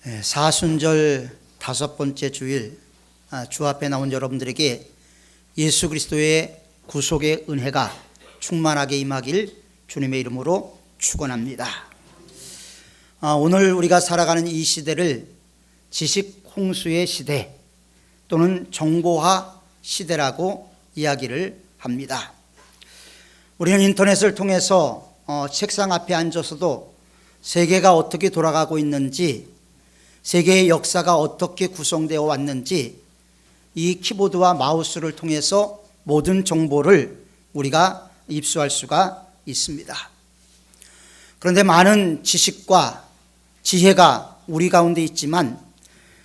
사순절 5번째 주일 주 앞에 나온 여러분들에게 예수 그리스도의 구속의 은혜가 충만하게 임하길 주님의 이름으로 축원합니다. 오늘 우리가 살아가는 이 시대를 지식 홍수의 시대 또는 정보화 시대라고 이야기를 합니다. 우리는 인터넷을 통해서 책상 앞에 앉아서도 세계가 어떻게 돌아가고 있는지, 세계의 역사가 어떻게 구성되어 왔는지 이 키보드와 마우스를 통해서 모든 정보를 우리가 입수할 수가 있습니다. 그런데 많은 지식과 지혜가 우리 가운데 있지만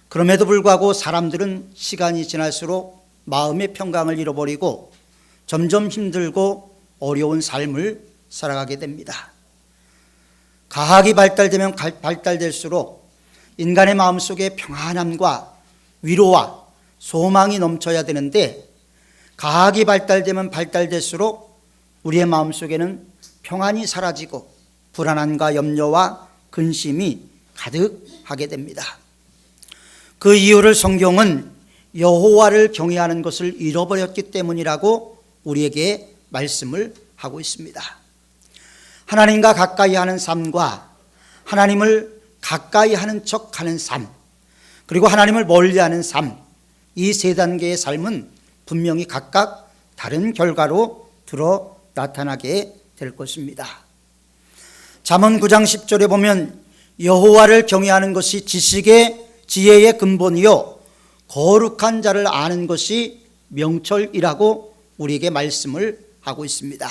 그럼에도 불구하고 사람들은 시간이 지날수록 마음의 평강을 잃어버리고 점점 힘들고 어려운 삶을 살아가게 됩니다. 과학이 발달되면 발달될수록 인간의 마음속에 평안함과 위로와 소망이 넘쳐야 되는데 과학이 발달되면 발달될수록 우리의 마음속에는 평안이 사라지고 불안함과 염려와 근심이 가득하게 됩니다. 그 이유를 성경은 여호와를 경외하는 것을 잃어버렸기 때문이라고 우리에게 말씀을 하고 있습니다. 하나님과 가까이 하는 삶과 하나님을 가까이 하는 척 하는 삶, 그리고 하나님을 멀리하는 삶, 이 세 단계의 삶은 분명히 각각 다른 결과로 들어 나타나게 될 것입니다. 잠언 9장 10절에 보면 여호와를 경외하는 것이 지식의 지혜의 근본이요 거룩한 자를 아는 것이 명철이라고 우리에게 말씀을 하고 있습니다.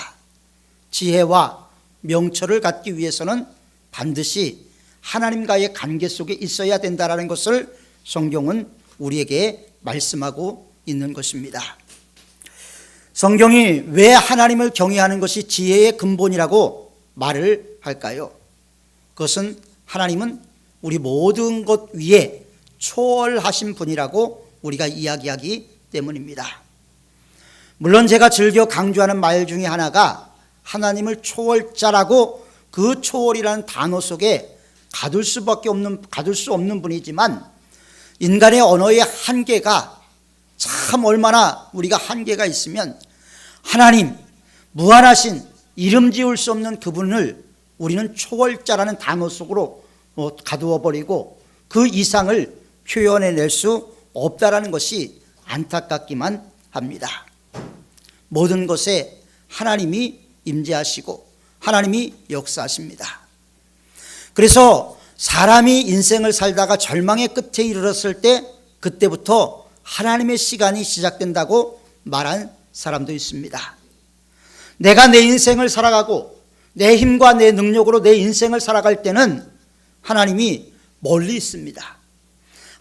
지혜와 명철을 갖기 위해서는 반드시 하나님과의 관계 속에 있어야 된다는 것을 성경은 우리에게 말씀하고 있는 것입니다. 성경이 왜 하나님을 경외하는 것이 지혜의 근본이라고 말을 할까요? 그것은 하나님은 우리 모든 것 위에 초월하신 분이라고 우리가 이야기하기 때문입니다. 물론 제가 즐겨 강조하는 말 중에 하나가 하나님을 초월자라고 그 초월이라는 단어 속에 가둘 수 없는 분이지만 인간의 언어의 한계가 참 얼마나 우리가 한계가 있으면 하나님, 무한하신 이름 지을 수 없는 그분을 우리는 초월자라는 단어 속으로 가두어 버리고 그 이상을 표현해낼 수 없다라는 것이 안타깝기만 합니다. 모든 것에 하나님이 임재하시고 하나님이 역사하십니다. 그래서 사람이 인생을 살다가 절망의 끝에 이르렀을 때 그때부터 하나님의 시간이 시작된다고 말한 사람도 있습니다. 내가 내 인생을 살아가고 내 힘과 내 능력으로 내 인생을 살아갈 때는 하나님이 멀리 있습니다.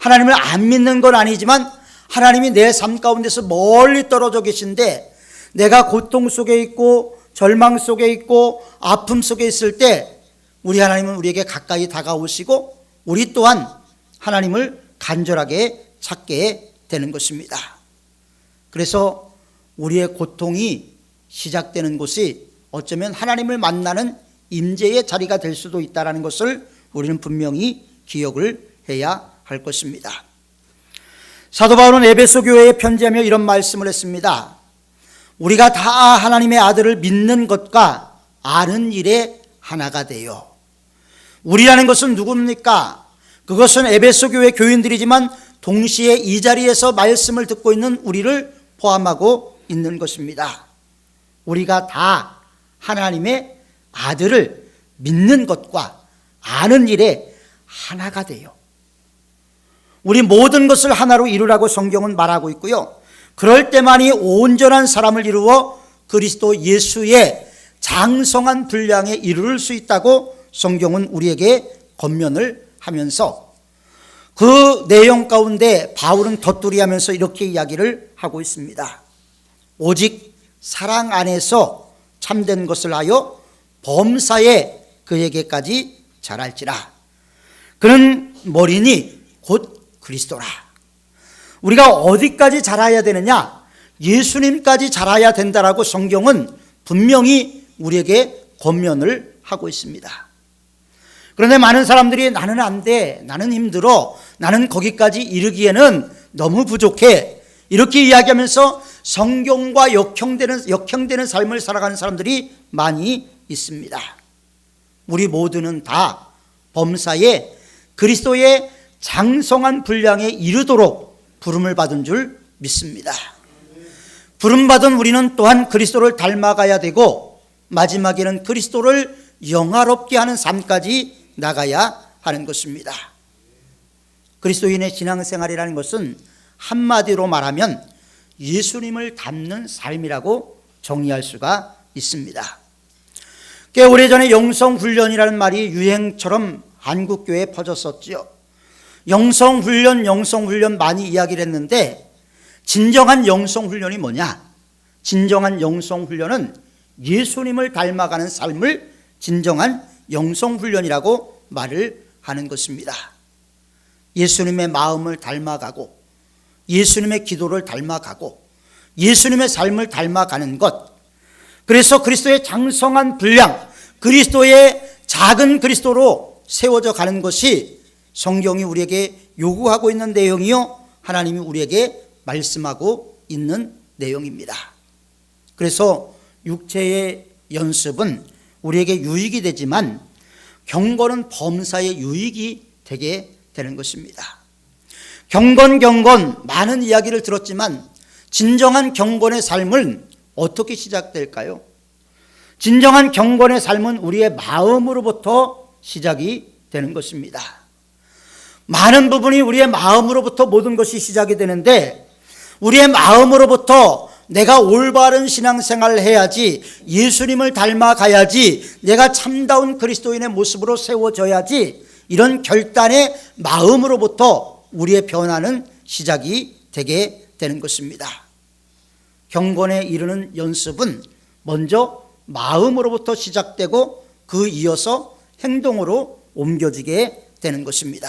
하나님을 안 믿는 건 아니지만 하나님이 내 삶 가운데서 멀리 떨어져 계신데 내가 고통 속에 있고 절망 속에 있고 아픔 속에 있을 때 우리 하나님은 우리에게 가까이 다가오시고 우리 또한 하나님을 간절하게 찾게 되는 것입니다. 그래서 우리의 고통이 시작되는 곳이 어쩌면 하나님을 만나는 임재의 자리가 될 수도 있다는 것을 우리는 분명히 기억을 해야 할 것입니다. 사도 바울은 에베소 교회에 편지하며 이런 말씀을 했습니다. 우리가 다 하나님의 아들을 믿는 것과 아는 일에 하나가 되어. 우리라는 것은 누굽니까? 그것은 에베소 교회 교인들이지만 동시에 이 자리에서 말씀을 듣고 있는 우리를 포함하고 있는 것입니다. 우리가 다 하나님의 아들을 믿는 것과 아는 일에 하나가 돼요. 우리 모든 것을 하나로 이루라고 성경은 말하고 있고요. 그럴 때만이 온전한 사람을 이루어 그리스도 예수의 장성한 분량에 이르를 수 있다고 성경은 우리에게 권면을 하면서 그 내용 가운데 바울은 덧두리하면서 이렇게 이야기를 하고 있습니다. 오직 사랑 안에서 참된 것을 하여 범사에 그에게까지 자랄지라. 그는 머리니 곧 그리스도라. 우리가 어디까지 자라야 되느냐? 예수님까지 자라야 된다라고 성경은 분명히 우리에게 권면을 하고 있습니다. 그런데 많은 사람들이 나는 안 돼, 나는 힘들어, 나는 거기까지 이르기에는 너무 부족해, 이렇게 이야기하면서 성경과 역형되는 삶을 살아가는 사람들이 많이 있습니다. 우리 모두는 다 범사에 그리스도의 장성한 분량에 이르도록 부름을 받은 줄 믿습니다. 부름받은 우리는 또한 그리스도를 닮아가야 되고 마지막에는 그리스도를 영화롭게 하는 삶까지 나가야 하는 것입니다. 그리스도인의 신앙생활이라는 것은 한마디로 말하면 예수님을 닮는 삶이라고 정의할 수가 있습니다. 꽤 오래전에 영성훈련이라는 말이 유행처럼 한국교회에 퍼졌었죠. 영성훈련 많이 이야기를 했는데 진정한 영성훈련이 뭐냐? 진정한 영성훈련은 예수님을 닮아가는 삶을 진정한 영성훈련이라고 말을 하는 것입니다. 예수님의 마음을 닮아가고 예수님의 기도를 닮아가고 예수님의 삶을 닮아가는 것, 그래서 그리스도의 장성한 분량, 그리스도의 작은 그리스도로 세워져 가는 것이 성경이 우리에게 요구하고 있는 내용이요, 하나님이 우리에게 말씀하고 있는 내용입니다. 그래서 육체의 연습은 우리에게 유익이 되지만 경건은 범사의 유익이 되게 되는 것입니다. 경건 많은 이야기를 들었지만 진정한 경건의 삶은 어떻게 시작될까요? 진정한 경건의 삶은 우리의 마음으로부터 시작이 되는 것입니다. 많은 부분이 우리의 마음으로부터 모든 것이 시작이 되는데, 우리의 마음으로부터 내가 올바른 신앙생활을 해야지, 예수님을 닮아가야지, 내가 참다운 그리스도인의 모습으로 세워져야지, 이런 결단의 마음으로부터 우리의 변화는 시작이 되게 되는 것입니다. 경건에 이르는 연습은 먼저 마음으로부터 시작되고 그 이어서 행동으로 옮겨지게 되는 것입니다.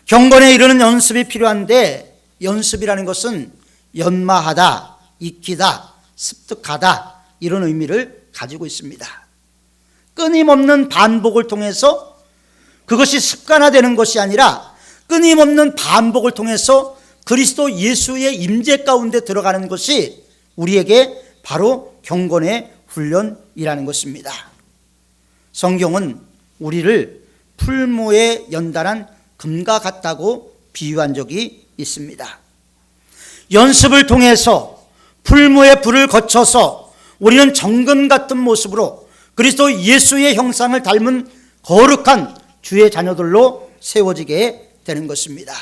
경건에 이르는 연습이 필요한데, 연습이라는 것은 연마하다, 익히다, 습득하다, 이런 의미를 가지고 있습니다. 끊임없는 반복을 통해서, 그것이 습관화되는 것이 아니라 끊임없는 반복을 통해서 그리스도 예수의 임재 가운데 들어가는 것이 우리에게 바로 경건의 훈련이라는 것입니다. 성경은 우리를 풀무에 연달한 금과 같다고 비유한 적이 있습니다. 연습을 통해서 풀무의 불을 거쳐서 우리는 정금 같은 모습으로 그리스도 예수의 형상을 닮은 거룩한 주의 자녀들로 세워지게 되는 것입니다.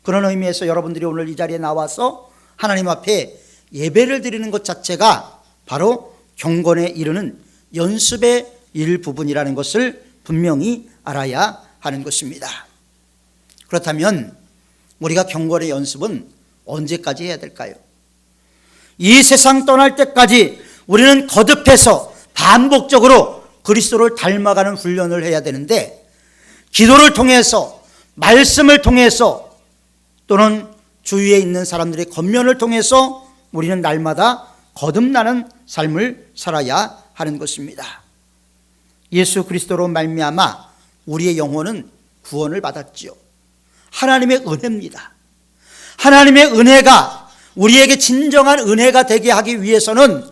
그런 의미에서 여러분들이 오늘 이 자리에 나와서 하나님 앞에 예배를 드리는 것 자체가 바로 경건에 이르는 연습의 일부분이라는 것을 분명히 알아야 하는 것입니다. 그렇다면 우리가 경건의 연습은 언제까지 해야 될까요? 이 세상 떠날 때까지 우리는 거듭해서 반복적으로 그리스도를 닮아가는 훈련을 해야 되는데, 기도를 통해서, 말씀을 통해서, 또는 주위에 있는 사람들의 권면을 통해서 우리는 날마다 거듭나는 삶을 살아야 하는 것입니다. 예수 그리스도로 말미암아 우리의 영혼은 구원을 받았지요. 하나님의 은혜입니다. 하나님의 은혜가 우리에게 진정한 은혜가 되게 하기 위해서는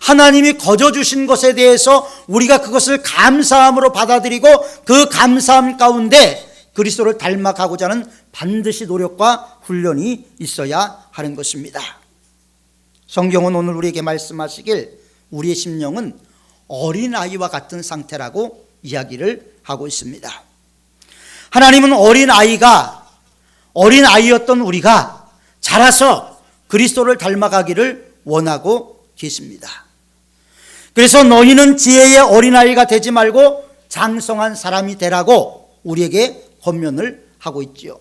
하나님이 거저 주신 것에 대해서 우리가 그것을 감사함으로 받아들이고 그 감사함 가운데 그리스도를 닮아가고자 하는 반드시 노력과 훈련이 있어야 하는 것입니다. 성경은 오늘 우리에게 말씀하시길 우리의 심령은 어린아이와 같은 상태라고 이야기를 하고 있습니다. 하나님은 어린아이였던 우리가 자라서 그리스도를 닮아가기를 원하고 계십니다. 그래서 너희는 지혜의 어린아이가 되지 말고 장성한 사람이 되라고 우리에게 권면을 하고 있지요.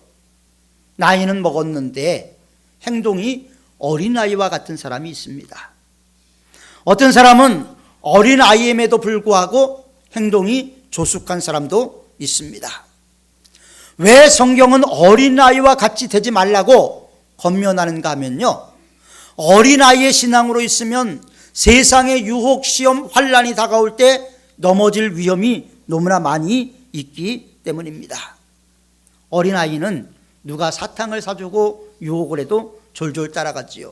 나이는 먹었는데 행동이 어린아이와 같은 사람이 있습니다. 어떤 사람은 어린아이임에도 불구하고 행동이 조숙한 사람도 있습니다. 왜 성경은 어린아이와 같이 되지 말라고 권면하는가 하면요, 어린아이의 신앙으로 있으면 세상의 유혹, 시험, 환난이 다가올 때 넘어질 위험이 너무나 많이 있기 때문입니다. 어린아이는 누가 사탕을 사주고 유혹을 해도 졸졸 따라가지요.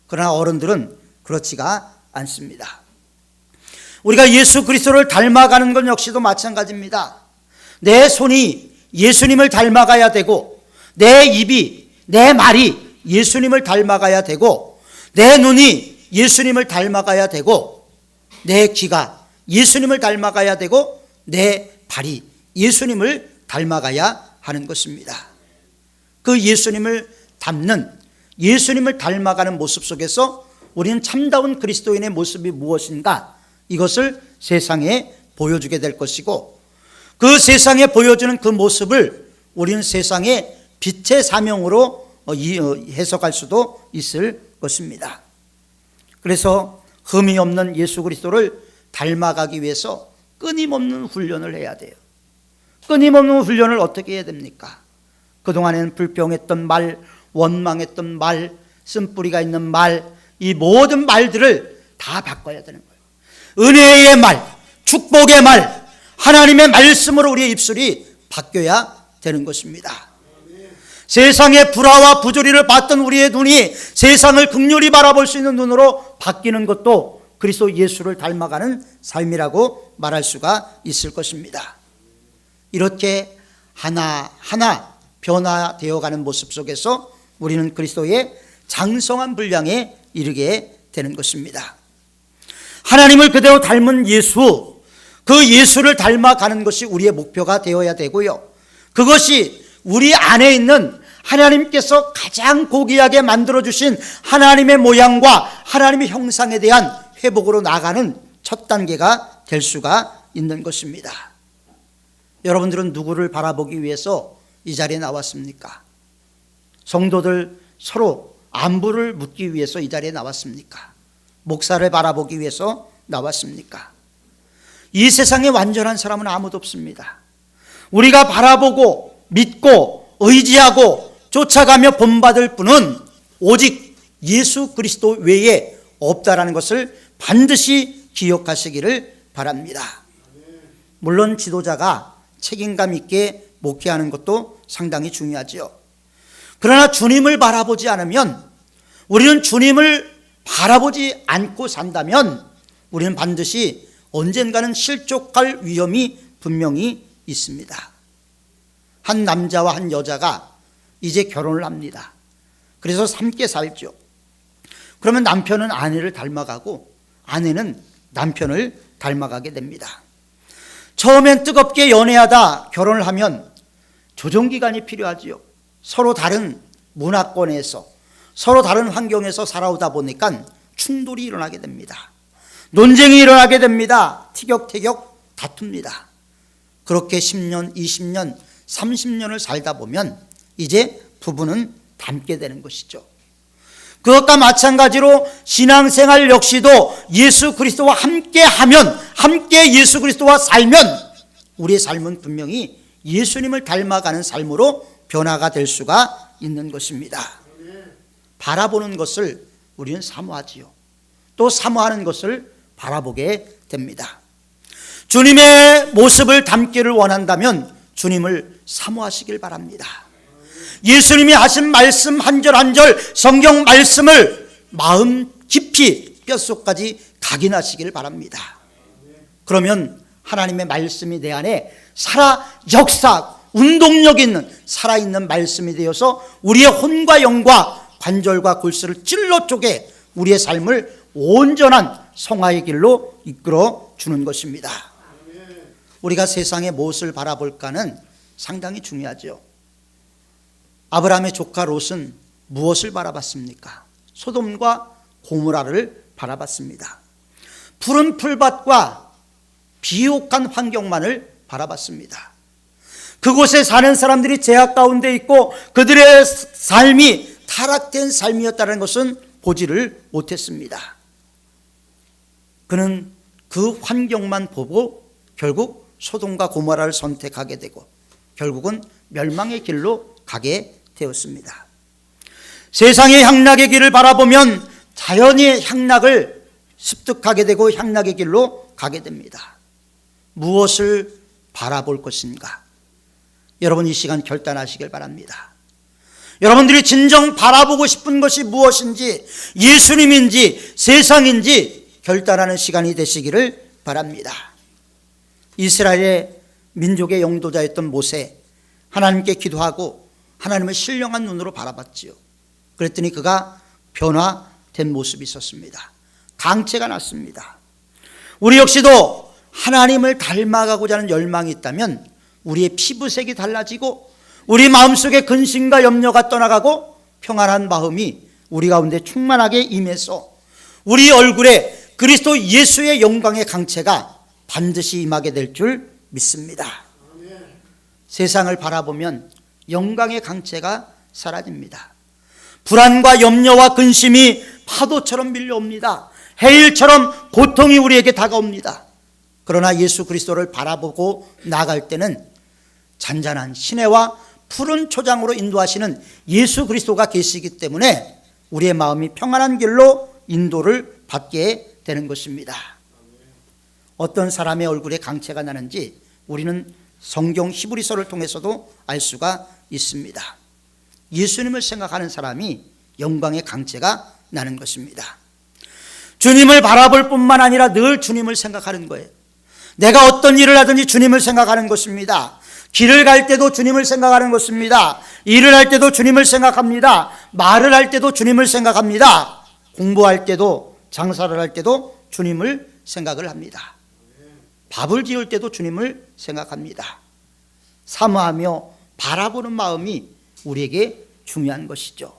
그러나 어른들은 그렇지가 않습니다. 우리가 예수 그리스도를 닮아가는 것 역시도 마찬가지입니다. 내 손이 예수님을 닮아가야 되고, 내 입이, 내 말이 예수님을 닮아가야 되고, 내 눈이 예수님을 닮아가야 되고, 내 귀가 예수님을 닮아가야 되고, 내 발이 예수님을 닮아가야 하는 것입니다. 그 예수님을 닮는, 예수님을 닮아가는 모습 속에서 우리는 참다운 그리스도인의 모습이 무엇인가, 이것을 세상에 보여주게 될 것이고, 그 세상에 보여주는 그 모습을 우리는 세상의 빛의 사명으로 해석할 수도 있을 것입니다. 그래서 흠이 없는 예수 그리스도를 닮아가기 위해서 끊임없는 훈련을 해야 돼요. 끊임없는 훈련을 어떻게 해야 됩니까? 그동안에는 불평했던 말, 원망했던 말, 쓴뿌리가 있는 말, 이 모든 말들을 다 바꿔야 되는 거예요. 은혜의 말, 축복의 말, 하나님의 말씀으로 우리의 입술이 바뀌어야 되는 것입니다. 세상의 불화와 부조리를 봤던 우리의 눈이 세상을 긍휼히 바라볼 수 있는 눈으로 바뀌는 것도 그리스도 예수를 닮아가는 삶이라고 말할 수가 있을 것입니다. 이렇게 하나하나 변화되어가는 모습 속에서 우리는 그리스도의 장성한 분량에 이르게 되는 것입니다. 하나님을 그대로 닮은 예수, 그 예수를 닮아가는 것이 우리의 목표가 되어야 되고요, 그것이 우리 안에 있는 하나님께서 가장 고귀하게 만들어주신 하나님의 모양과 하나님의 형상에 대한 회복으로 나아가는 첫 단계가 될 수가 있는 것입니다. 여러분들은 누구를 바라보기 위해서 이 자리에 나왔습니까? 성도들 서로 안부를 묻기 위해서 이 자리에 나왔습니까? 목사를 바라보기 위해서 나왔습니까? 이 세상에 완전한 사람은 아무도 없습니다. 우리가 바라보고 믿고 의지하고 쫓아가며 본받을 분은 오직 예수 그리스도 외에 없다라는 것을 반드시 기억하시기를 바랍니다. 물론 지도자가 책임감 있게 목회하는 것도 상당히 중요하지요. 그러나 주님을 바라보지 않으면, 우리는 주님을 바라보지 않고 산다면 우리는 반드시 언젠가는 실족할 위험이 분명히 있습니다. 한 남자와 한 여자가 이제 결혼을 합니다. 그래서 함께 살죠. 그러면 남편은 아내를 닮아가고 아내는 남편을 닮아가게 됩니다. 처음엔 뜨겁게 연애하다 결혼을 하면 조정기간이 필요하지요. 서로 다른 문화권에서, 서로 다른 환경에서 살아오다 보니까 충돌이 일어나게 됩니다. 논쟁이 일어나게 됩니다. 티격태격 다툽니다. 그렇게 10년, 20년, 30년을 살다 보면 이제 부부는 닮게 되는 것이죠. 그것과 마찬가지로 신앙생활 역시도 예수 그리스도와 함께하면, 함께 예수 그리스도와 살면 우리의 삶은 분명히 예수님을 닮아가는 삶으로 변화가 될 수가 있는 것입니다. 바라보는 것을 우리는 사모하지요. 또 사모하는 것을 바라보게 됩니다. 주님의 모습을 담기를 원한다면 주님을 사모하시길 바랍니다. 예수님이 하신 말씀 한 절 한 절, 성경 말씀을 마음 깊이 뼛속까지 각인하시길 바랍니다. 그러면 하나님의 말씀이 내 안에 역사, 운동력 있는 살아있는 말씀이 되어서 우리의 혼과 영과 관절과 골수를 찔러 쪼개 우리의 삶을 온전한 성화의 길로 이끌어 주는 것입니다. 우리가 세상의 무엇을 바라볼까는 상당히 중요하죠. 아브라함의 조카 롯은 무엇을 바라봤습니까? 소돔과 고모라를 바라봤습니다. 푸른 풀밭과 비옥한 환경만을 바라봤습니다. 그곳에 사는 사람들이 제약 가운데 있고 그들의 삶이 타락된 삶이었다는 것은 보지를 못했습니다. 그는 그 환경만 보고 결국 소돔과 고모라를 선택하게 되고 결국은 멸망의 길로 가게 되었습니다. 세상의 향락의 길을 바라보면 자연의 향락을 습득하게 되고 향락의 길로 가게 됩니다. 무엇을 바라볼 것인가? 여러분 이 시간 결단하시길 바랍니다. 여러분들이 진정 바라보고 싶은 것이 무엇인지, 예수님인지 세상인지 결단하는 시간이 되시기를 바랍니다. 이스라엘의 민족의 영도자였던 모세, 하나님께 기도하고 하나님을 신령한 눈으로 바라봤지요. 그랬더니 그가 변화된 모습이 있었습니다. 강체가 났습니다. 우리 역시도 하나님을 닮아가고자 하는 열망이 있다면 우리의 피부색이 달라지고 우리 마음속에 근심과 염려가 떠나가고 평안한 마음이 우리 가운데 충만하게 임해서 우리 얼굴에 그리스도 예수의 영광의 강체가 반드시 임하게 될 줄 믿습니다. 세상을 바라보면 영광의 강체가 사라집니다. 불안과 염려와 근심이 파도처럼 밀려옵니다. 해일처럼 고통이 우리에게 다가옵니다. 그러나 예수 그리스도를 바라보고 나아갈 때는 잔잔한 시내와 푸른 초장으로 인도하시는 예수 그리스도가 계시기 때문에 우리의 마음이 평안한 길로 인도를 받게 되는 것입니다. 어떤 사람의 얼굴에 강체가 나는지 우리는 성경 히브리서를 통해서도 알 수가 있습니다. 예수님을 생각하는 사람이 영광의 강체가 나는 것입니다. 주님을 바라볼 뿐만 아니라 늘 주님을 생각하는 거예요. 내가 어떤 일을 하든지 주님을 생각하는 것입니다. 길을 갈 때도 주님을 생각하는 것입니다. 일을 할 때도 주님을 생각합니다. 말을 할 때도 주님을 생각합니다. 공부할 때도, 장사를 할 때도 주님을 생각을 합니다. 밥을 지을 때도 주님을 생각합니다. 사모하며 바라보는 마음이 우리에게 중요한 것이죠.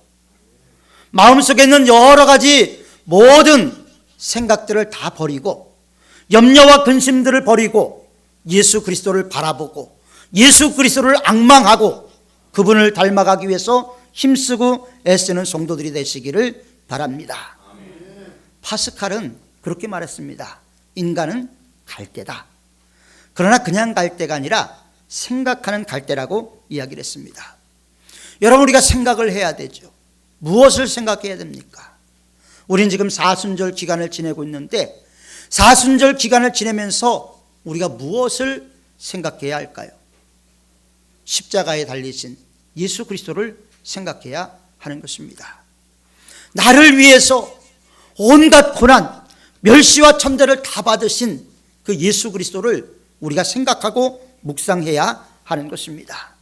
마음속에 있는 여러 가지 모든 생각들을 다 버리고 염려와 근심들을 버리고 예수 그리스도를 바라보고 예수 그리스도를 앙망하고 그분을 닮아가기 위해서 힘쓰고 애쓰는 성도들이 되시기를 바랍니다. 파스칼은 그렇게 말했습니다. 인간은 갈대다. 그러나 그냥 갈대가 아니라 생각하는 갈대라고 이야기를 했습니다. 여러분 우리가 생각을 해야 되죠. 무엇을 생각해야 됩니까? 우린 지금 사순절 기간을 지내고 있는데 사순절 기간을 지내면서 우리가 무엇을 생각해야 할까요? 십자가에 달리신 예수 그리스도를 생각해야 하는 것입니다. 나를 위해서 온갖 고난, 멸시와 천대를 다 받으신 그 예수 그리스도를 우리가 생각하고 묵상해야 하는 것입니다.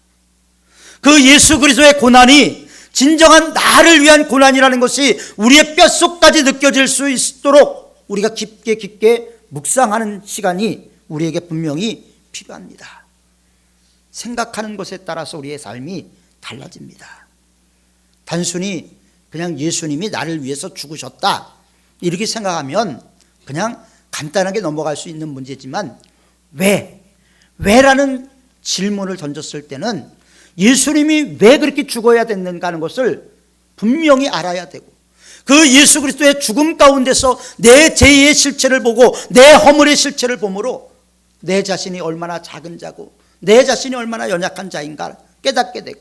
그 예수 그리스도의 고난이 진정한 나를 위한 고난이라는 것이 우리의 뼛속까지 느껴질 수 있도록 우리가 깊게 묵상하는 시간이 우리에게 분명히 필요합니다. 생각하는 것에 따라서 우리의 삶이 달라집니다. 단순히 그냥 예수님이 나를 위해서 죽으셨다 이렇게 생각하면 그냥 간단하게 넘어갈 수 있는 문제지만 왜라는 질문을 던졌을 때는 예수님이 왜 그렇게 죽어야 됐는가 하는 것을 분명히 알아야 되고 그 예수 그리스도의 죽음 가운데서 내 죄의 실체를 보고 내 허물의 실체를 보므로 내 자신이 얼마나 작은 자고 내 자신이 얼마나 연약한 자인가 깨닫게 되고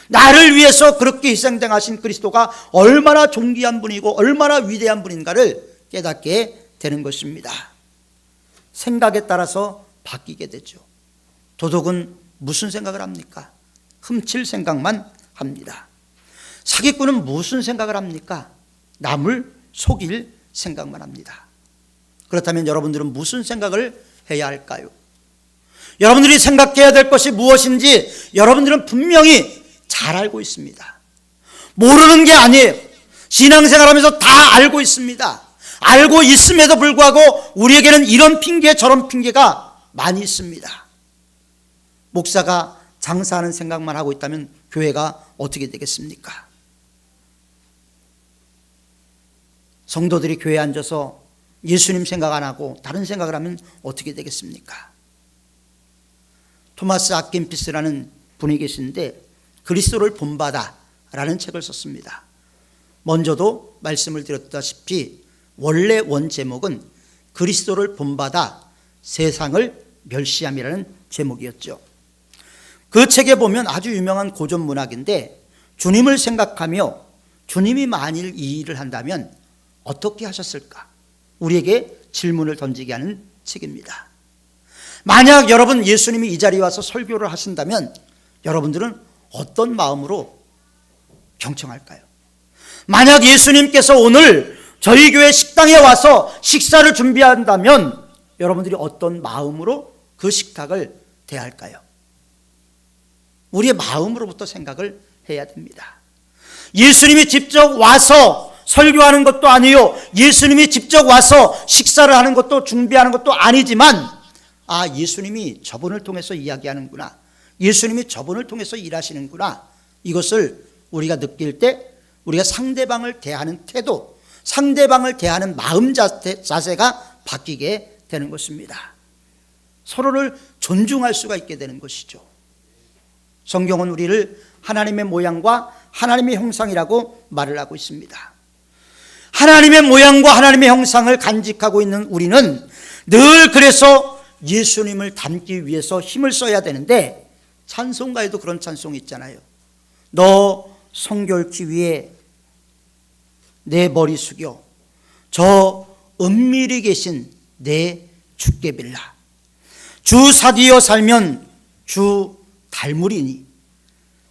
나를 위해서 그렇게 희생당하신 그리스도가 얼마나 존귀한 분이고 얼마나 위대한 분인가를 깨닫게 되는 것입니다. 생각에 따라서 바뀌게 되죠. 도둑은 무슨 생각을 합니까? 훔칠 생각만 합니다. 사기꾼은 무슨 생각을 합니까? 남을 속일 생각만 합니다. 그렇다면 여러분들은 무슨 생각을 해야 할까요? 여러분들이 생각해야 될 것이 무엇인지 여러분들은 분명히 잘 알고 있습니다. 모르는 게 아니에요. 신앙생활하면서 다 알고 있습니다. 알고 있음에도 불구하고 우리에게는 이런 핑계 저런 핑계가 많이 있습니다. 목사가 장사하는 생각만 하고 있다면 교회가 어떻게 되겠습니까? 성도들이 교회에 앉아서 예수님 생각 안 하고 다른 생각을 하면 어떻게 되겠습니까? 토마스 아킨피스라는 분이 계신데 그리스도를 본받아 라는 책을 썼습니다. 먼저도 말씀을 드렸다시피 원래 원제목은 그리스도를 본받아 세상을 멸시함이라는 제목이었죠. 그 책에 보면 아주 유명한 고전 문학인데 주님을 생각하며 주님이 만일 이 일을 한다면 어떻게 하셨을까? 우리에게 질문을 던지게 하는 책입니다. 만약 여러분 예수님이 이 자리에 와서 설교를 하신다면 여러분들은 어떤 마음으로 경청할까요? 만약 예수님께서 오늘 저희 교회 식당에 와서 식사를 준비한다면 여러분들이 어떤 마음으로 그 식탁을 대할까요? 우리의 마음으로부터 생각을 해야 됩니다. 예수님이 직접 와서 설교하는 것도 아니요, 예수님이 직접 와서 식사를 하는 것도 준비하는 것도 아니지만, 예수님이 저분을 통해서 이야기하는구나, 예수님이 저분을 통해서 일하시는구나, 이것을 우리가 느낄 때 우리가 상대방을 대하는 태도, 상대방을 대하는 마음 자세가 바뀌게 되는 것입니다. 서로를 존중할 수가 있게 되는 것이죠. 성경은 우리를 하나님의 모양과 하나님의 형상이라고 말을 하고 있습니다. 하나님의 모양과 하나님의 형상을 간직하고 있는 우리는 늘 그래서 예수님을 닮기 위해서 힘을 써야 되는데, 찬송가에도 그런 찬송이 있잖아요. 너 성결기 위해 내 머리 숙여 저 은밀히 계신 내 주께 빌라. 주 사디어 살면 주 닮으리니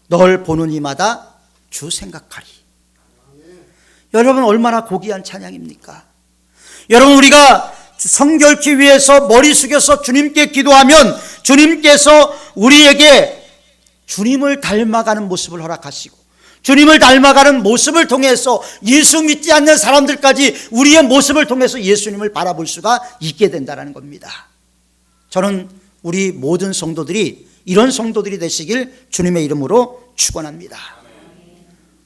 널 보는 이마다 주 생각하리. 여러분, 얼마나 고귀한 찬양입니까? 여러분, 우리가 성결기 위해서 머리 숙여서 주님께 기도하면 주님께서 우리에게 주님을 닮아가는 모습을 허락하시고, 주님을 닮아가는 모습을 통해서 예수 믿지 않는 사람들까지 우리의 모습을 통해서 예수님을 바라볼 수가 있게 된다는 겁니다. 저는 우리 모든 성도들이 이런 성도들이 되시길 주님의 이름으로 축원합니다.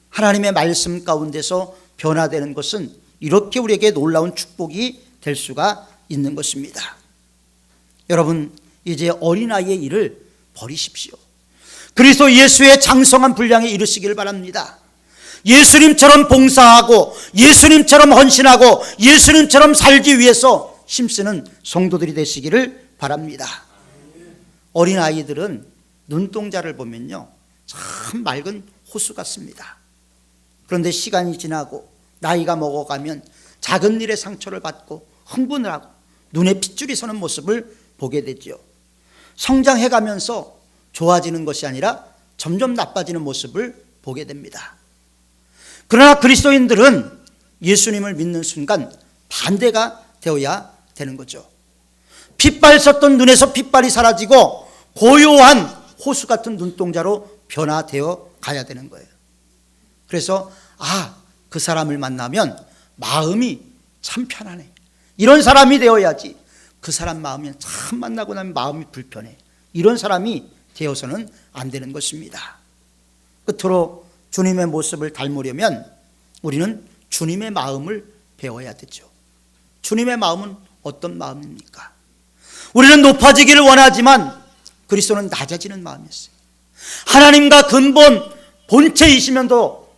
하나님의 말씀 가운데서 변화되는 것은 이렇게 우리에게 놀라운 축복이 될 수가 있는 것입니다. 여러분, 이제 어린아이의 일을 버리십시오. 그리스도 예수의 장성한 분량에 이르시기를 바랍니다. 예수님처럼 봉사하고 예수님처럼 헌신하고 예수님처럼 살기 위해서 힘쓰는 성도들이 되시기를 바랍니다. 어린아이들은 눈동자를 보면요, 참 맑은 호수 같습니다. 그런데 시간이 지나고 나이가 먹어가면 작은 일에 상처를 받고 흥분을 하고 눈에 핏줄이 서는 모습을 보게 되죠. 성장해가면서 좋아지는 것이 아니라 점점 나빠지는 모습을 보게 됩니다. 그러나 그리스도인들은 예수님을 믿는 순간 반대가 되어야 되는 거죠. 핏발 섰던 눈에서 핏발이 사라지고 고요한 호수 같은 눈동자로 변화되어 가야 되는 거예요. 그래서 그 사람을 만나면 마음이 참 편하네, 이런 사람이 되어야지. 그 사람 마음이 참 만나고 나면 마음이 불편해, 이런 사람이 되어서는 안 되는 것입니다. 끝으로 주님의 모습을 닮으려면 우리는 주님의 마음을 배워야 되죠. 주님의 마음은 어떤 마음입니까? 우리는 높아지기를 원하지만 그리스도는 낮아지는 마음이었어요. 하나님과 근본 본체이시면서도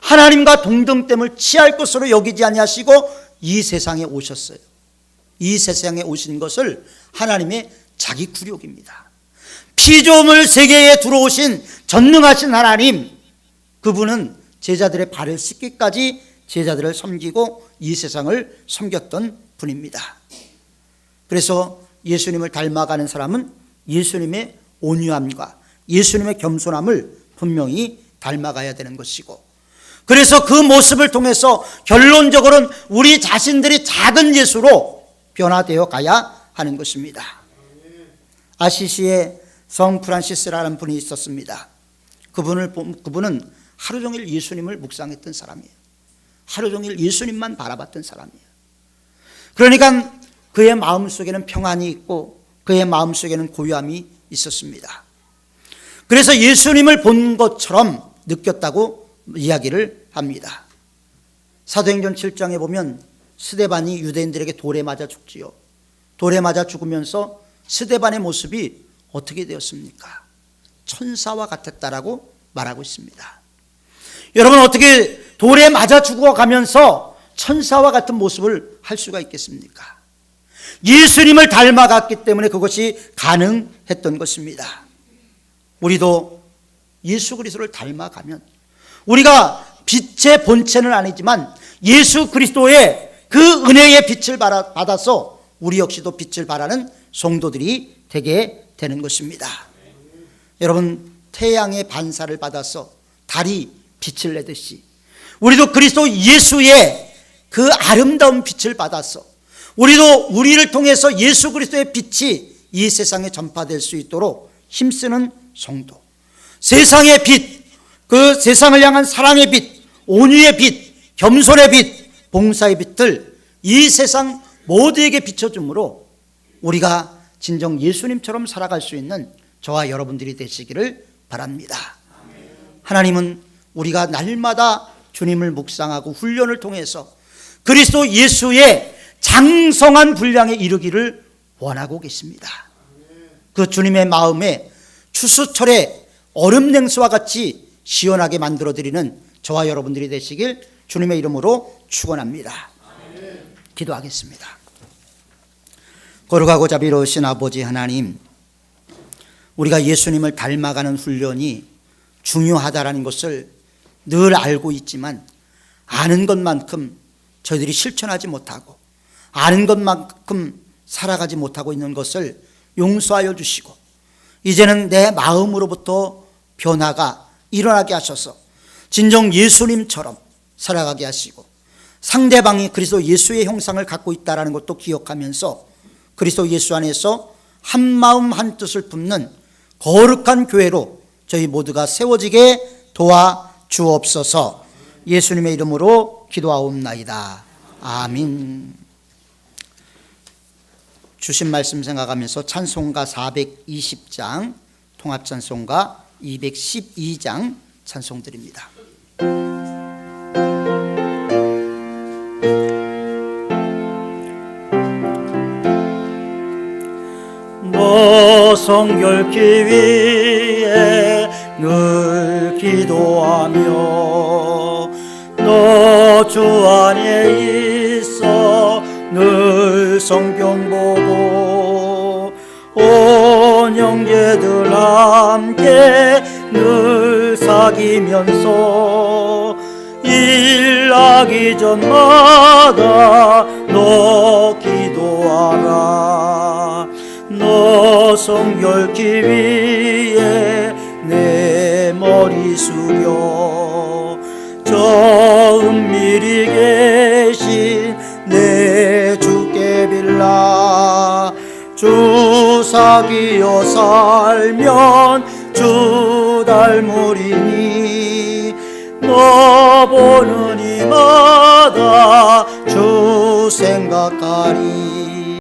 하나님과 동등됨을 취할 것으로 여기지 아니하시고 이 세상에 오셨어요. 이 세상에 오신 것을 하나님의 자기 굴욕입니다. 피조물 세계에 들어오신 전능하신 하나님, 그분은 제자들의 발을 씻기까지 제자들을 섬기고 이 세상을 섬겼던 분입니다. 그래서 예수님을 닮아가는 사람은 예수님의 온유함과 예수님의 겸손함을 분명히 닮아가야 되는 것이고, 그래서 그 모습을 통해서 결론적으로는 우리 자신들이 작은 예수로 변화되어 가야 하는 것입니다. 아시시에 성 프란시스라는 분이 있었습니다. 그분은 하루 종일 예수님을 묵상했던 사람이에요. 하루 종일 예수님만 바라봤던 사람이에요. 그러니까 그의 마음속에는 평안이 있고 그의 마음속에는 고요함이 있었습니다. 그래서 예수님을 본 것처럼 느꼈다고 이야기를 합니다. 사도행전 7장에 보면 스데반이 유대인들에게 돌에 맞아 죽지요. 돌에 맞아 죽으면서 스데반의 모습이 어떻게 되었습니까? 천사와 같았다라고 말하고 있습니다. 여러분, 어떻게 돌에 맞아 죽어가면서 천사와 같은 모습을 할 수가 있겠습니까? 예수님을 닮아갔기 때문에 그것이 가능했던 것입니다. 우리도 예수 그리스도를 닮아가면 우리가 빛의 본체는 아니지만 예수 그리스도의 그 은혜의 빛을 받아서 우리 역시도 빛을 발하는 성도들이 되게 되는 것입니다. 여러분, 태양의 반사를 받아서 달이 빛을 내듯이 우리도 그리스도 예수의 그 아름다운 빛을 받아서 우리를 통해서 예수 그리스도의 빛이 이 세상에 전파될 수 있도록 힘쓰는 성도, 세상의 빛, 그 세상을 향한 사랑의 빛, 온유의 빛, 겸손의 빛, 봉사의 빛을 이 세상 모두에게 비춰주므로 우리가 진정 예수님처럼 살아갈 수 있는 저와 여러분들이 되시기를 바랍니다. 하나님은 우리가 날마다 주님을 묵상하고 훈련을 통해서 그리스도 예수의 장성한 분량에 이르기를 원하고 계십니다. 그 주님의 마음에 추수철의 얼음 냉수와 같이 시원하게 만들어드리는 저와 여러분들이 되시길 주님의 이름으로 축원합니다. 기도하겠습니다. 거룩하고 자비로우신 아버지 하나님, 우리가 예수님을 닮아가는 훈련이 중요하다라는 것을 늘 알고 있지만 아는 것만큼 저희들이 실천하지 못하고 아는 것만큼 살아가지 못하고 있는 것을 용서하여 주시고 이제는 내 마음으로부터 변화가 일어나게 하셔서 진정 예수님처럼 살아가게 하시고 상대방이 그리스도 예수의 형상을 갖고 있다는 것도 기억하면서 그리스도 예수 안에서 한 마음 한 뜻을 품는 거룩한 교회로 저희 모두가 세워지게 도와주옵소서. 예수님의 이름으로 기도하옵나이다. 아멘. 주신 말씀 생각하면서 찬송가 420장, 통합찬송가 212장 찬송드립니다. 너 성결케 위해 늘 기도하며 너 주 안에 있어 늘 성경 보고 온 형제들 함께 늘 사귀면서 일하기 전마다 너 기도하라. 너 성결케 위해 내 머리 숙여 저 은밀히 계신 내 주께 빌라. 주 사귀어 살면 주 닮으리니 너 보는 이마다 주 생각하리.